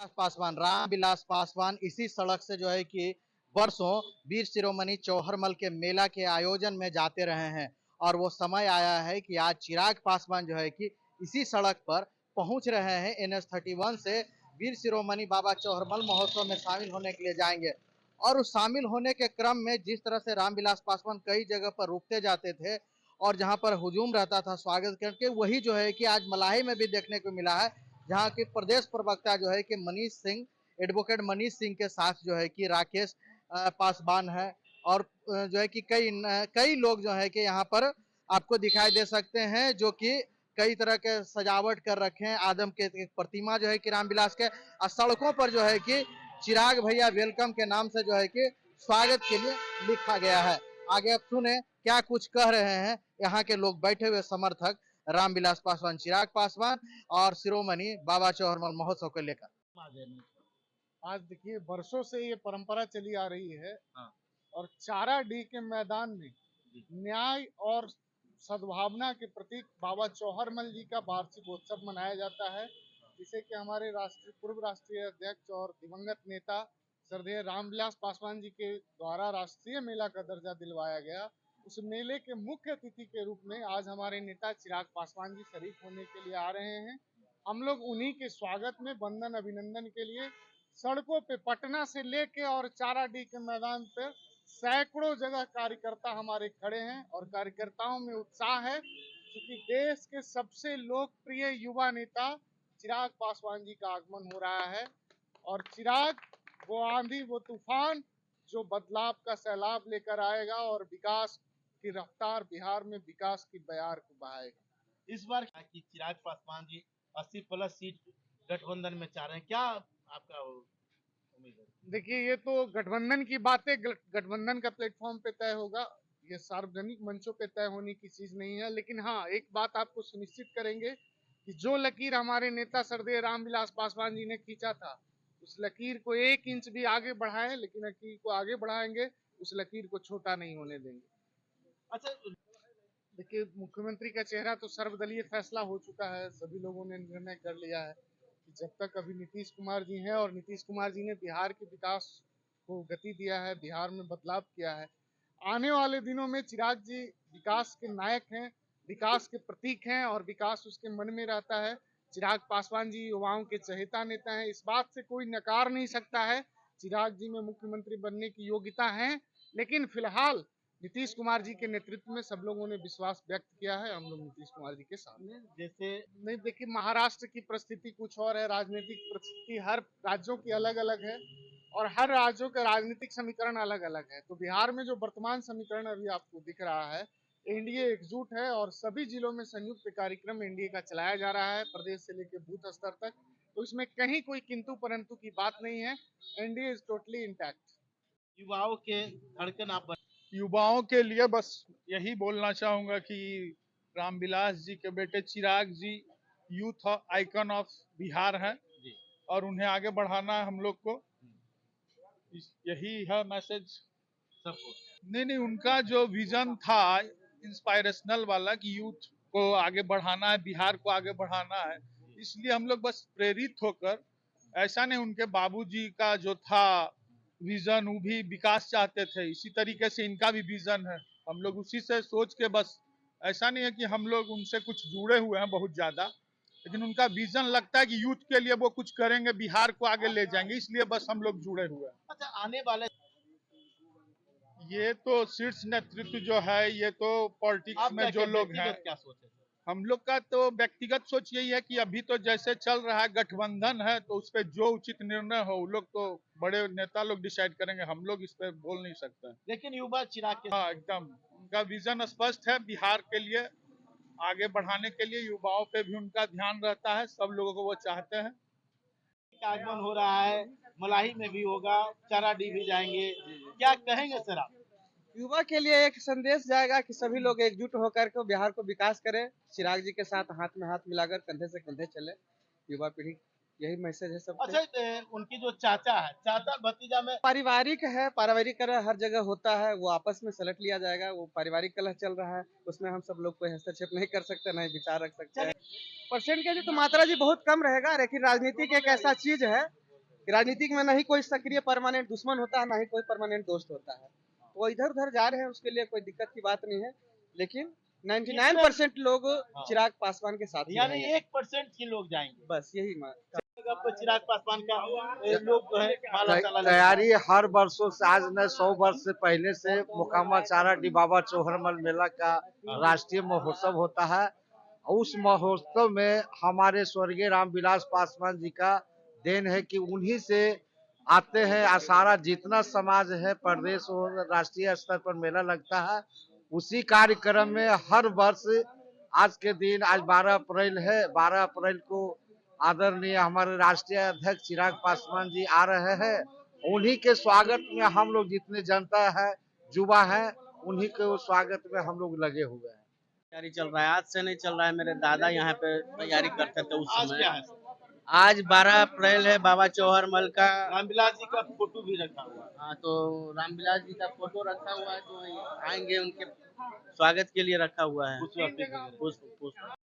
पासवान, रामविलास पासवान इसी सड़क से जो है कि वर्षों वीर शिरोमणि चौहरमल के मेला के आयोजन में जाते रहे हैं और वो समय आया है कि आज चिराग पासवान जो है कि इसी सड़क पर पहुंच रहे हैं। NH-31 से वीर शिरोमणि बाबा चौहरमल महोत्सव में शामिल होने के लिए जाएंगे और उस शामिल होने के क्रम में जिस तरह से रामविलास पासवान कई जगह पर रुकते जाते थे और जहां पर हुजूम रहता था स्वागत करके, वही जो है कि आज मलाही में भी देखने को मिला है, जहां की प्रदेश प्रवक्ता जो है कि मनीष सिंह, एडवोकेट मनीष सिंह के साथ जो है कि राकेश पासवान है और जो है कि कई लोग जो है कि यहाँ पर आपको दिखाई दे सकते हैं, जो कि कई तरह के सजावट कर रखे हैं। आदम के प्रतिमा जो है कि रामविलास के सड़कों पर जो है कि चिराग भैया वेलकम के नाम से जो है कि स्वागत के लिए लिखा गया है। आगे अब सुने क्या कुछ कह रहे हैं यहाँ के लोग बैठे हुए समर्थक रामविलास पासवान, चिराग पासवान और शिरोमणि बाबा चौहरमल महोत्सव को लेकर। आज देखिए, वर्षों से ये परंपरा चली आ रही है। हाँ। और चारा डी के मैदान में न्याय और सद्भावना के प्रतीक बाबा चौहरमल जी का वार्षिक उत्सव मनाया जाता है, जिसे कि हमारे पूर्व राष्ट्रीय अध्यक्ष और दिवंगत नेता श्रद्धेय रामविलास पासवान जी के द्वारा राष्ट्रीय मेला का दर्जा दिलवाया गया। उस मेले के मुख्य अतिथि के रूप में आज हमारे नेता चिराग पासवान जी शरीक होने के लिए आ रहे हैं। हम लोग उन्हीं के स्वागत में वंदन अभिनंदन के लिए सड़कों पे पटना से लेके और चाराडी के मैदान पे सैकड़ों जगह कार्यकर्ता हमारे खड़े हैं और कार्यकर्ताओं में उत्साह है, क्योंकि देश के सबसे लोकप्रिय युवा नेता चिराग पासवान जी का आगमन हो रहा है। और चिराग वो आंधी, वो तूफान जो बदलाव का सैलाब लेकर आएगा और विकास की रफ्तार, बिहार में विकास की बयार को बहाएगा। इस बार की चिराग पासवान जी 80+ सीट गठबंधन में चाह रहे हैं, क्या आपका उम्मीद है? देखिए, ये तो गठबंधन की बातें गठबंधन का प्लेटफॉर्म पे तय होगा, ये सार्वजनिक मंचों पे तय होने की चीज नहीं है। लेकिन हाँ, एक बात आपको सुनिश्चित करेंगे कि जो लकीर हमारे नेता श्रद्धेय रामविलास पासवान जी ने खींचा था, उस लकीर को 1 इंच भी आगे बढ़ाएं, लेकिन लकीर को आगे बढ़ाएंगे, उस लकीर को छोटा नहीं होने देंगे। अच्छा, देखिए, मुख्यमंत्री का चेहरा तो सर्वदलीय फैसला हो चुका है। सभी लोगों ने निर्णय कर लिया है कि जब तक अभी नीतीश कुमार जी हैं, और नीतीश कुमार जी ने बिहार के विकास को गति दिया है, बिहार में बदलाव किया है। आने वाले दिनों में चिराग जी विकास के नायक हैं, विकास के प्रतीक हैं और विकास उसके मन में रहता है। चिराग पासवान जी युवाओं के चहेता नेता हैं, इस बात से कोई नकार नहीं सकता है। चिराग जी में मुख्यमंत्री बनने की योग्यता है, लेकिन फिलहाल नीतीश कुमार जी के नेतृत्व में सब लोगों ने विश्वास व्यक्त किया है। हम लोग नीतीश कुमार जी के साथ हैं। जैसे नहीं, देखिए, महाराष्ट्र की परिस्थिति कुछ और है, राजनीतिक परिस्थिति हर राज्यों की अलग अलग है और हर राज्यों का राजनीतिक समीकरण अलग अलग है। तो बिहार में जो वर्तमान समीकरण अभी आपको दिख रहा है, एनडीए एकजुट है और सभी जिलों में संयुक्त कार्यक्रम एनडीए का चलाया जा रहा है, प्रदेश से लेकर बूथ स्तर तक। तो इसमें कहीं कोई किंतु परंतु की बात नहीं है। NDA is totally intact. युवाओं के धड़कन आप युवाओं के लिए बस यही बोलना चाहूंगा कि रामविलास जी के बेटे चिराग जी यूथ आइकन ऑफ बिहार हैं और उन्हें आगे बढ़ाना है हम लोग को। यही है मैसेज सबको। नहीं, उनका जो विजन था इंस्पायरेशनल वाला कि यूथ को आगे बढ़ाना है, बिहार को आगे बढ़ाना है, इसलिए हम लोग बस प्रेरित होकर, ऐसा नहीं, उनके बाबूजी का जो था विजन, वो भी विकास चाहते थे, इसी तरीके से इनका भी विजन है। हम लोग उसी से सोच के, बस ऐसा नहीं है कि हम लोग उनसे कुछ जुड़े हुए हैं बहुत ज्यादा, लेकिन उनका विजन लगता है कि यूथ के लिए वो कुछ करेंगे, बिहार को आगे ले जाएंगे, इसलिए बस हम लोग जुड़े हुए हैं। अच्छा, आने वाले ये तो शीर्ष नेतृत्व जो है, ये तो पॉलिटिक्स में जो लोग हैं, क्या सोचे? हम लोग का तो व्यक्तिगत सोच यही है कि अभी तो जैसे चल रहा है गठबंधन है, तो उस पर जो उचित निर्णय हो वो लोग तो बड़े नेता लोग डिसाइड करेंगे, हम लोग इस पर बोल नहीं सकते। लेकिन युवा चिराग के हाँ, एकदम उनका विजन स्पष्ट है, बिहार के लिए आगे बढ़ाने के लिए युवाओं पे भी उनका ध्यान रहता है, सब लोगों को वो चाहते हैं। आगमन हो रहा है, मलाही में भी होगा, चाराडी भी जाएंगे, क्या कहेंगे सर आप? युवा के लिए एक संदेश जाएगा कि सभी लोग एकजुट होकर के बिहार को विकास करें, चिराग जी के साथ हाथ में हाथ मिलाकर कंधे से कंधे चले। युवा पीढ़ी यही मैसेज है सबको। अच्छा, उनकी जो चाचा है, चाचा भतीजा में पारिवारिक है, पारिवारिक कलह हर जगह होता है, वो आपस में सलट लिया जाएगा। वो पारिवारिक कलह चल रहा है, उसमें हम सब लोग कोई हस्तक्षेप नहीं कर सकते, नहीं विचार रख सकते हैं। परसेंटेज तो मात्रा जी बहुत कम रहेगा, लेकिन राजनीति एक ऐसा चीज है राजनीतिक में नहीं कोई सक्रिय परमानेंट दुश्मन होता है, ना ही कोई परमानेंट दोस्त होता है। वो इधर उधर जा रहे हैं, उसके लिए कोई दिक्कत की बात नहीं है, लेकिन 99% लोग चिराग पासवान के साथ ही यानी रहेंगे। 1% ही लोग जाएंगे। बस यही अब चिराग पासवान का लोग जो है माला ताला तैयारी हर वर्षों से, आज न 100 वर्ष से पहले से मोकामा चारा डी बाबा चौहरमल मेला का राष्ट्रीय महोत्सव होता है। उस महोत्सव में हमारे स्वर्गीय रामविलास पासवान जी का देन है कि उन्हीं से आते हैं। सारा जितना समाज है, प्रदेश और राष्ट्रीय स्तर पर मेला लगता है। उसी कार्यक्रम में हर वर्ष आज के दिन, आज 12 अप्रैल है, 12 अप्रैल को आदरणीय हमारे राष्ट्रीय अध्यक्ष चिराग पासवान जी आ रहे हैं। उन्हीं के स्वागत में हम लोग, जितने जनता है, युवा है, उन्हीं के स्वागत में हम लोग लगे हुए हैं। तैयारी चल रहा है, आज से नहीं चल रहा है। मेरे दादा यहाँ पे तैयारी करते थे उस समय। क्या है? आज 12 अप्रैल है, बाबा चौहरमल का। रामविलास जी का फोटो भी रखा हुआ है। हाँ, तो रामविलास जी का फोटो रखा हुआ है, तो आएंगे, उनके स्वागत के लिए रखा हुआ है। पुष्प अर्पित करेंगे। पुष्प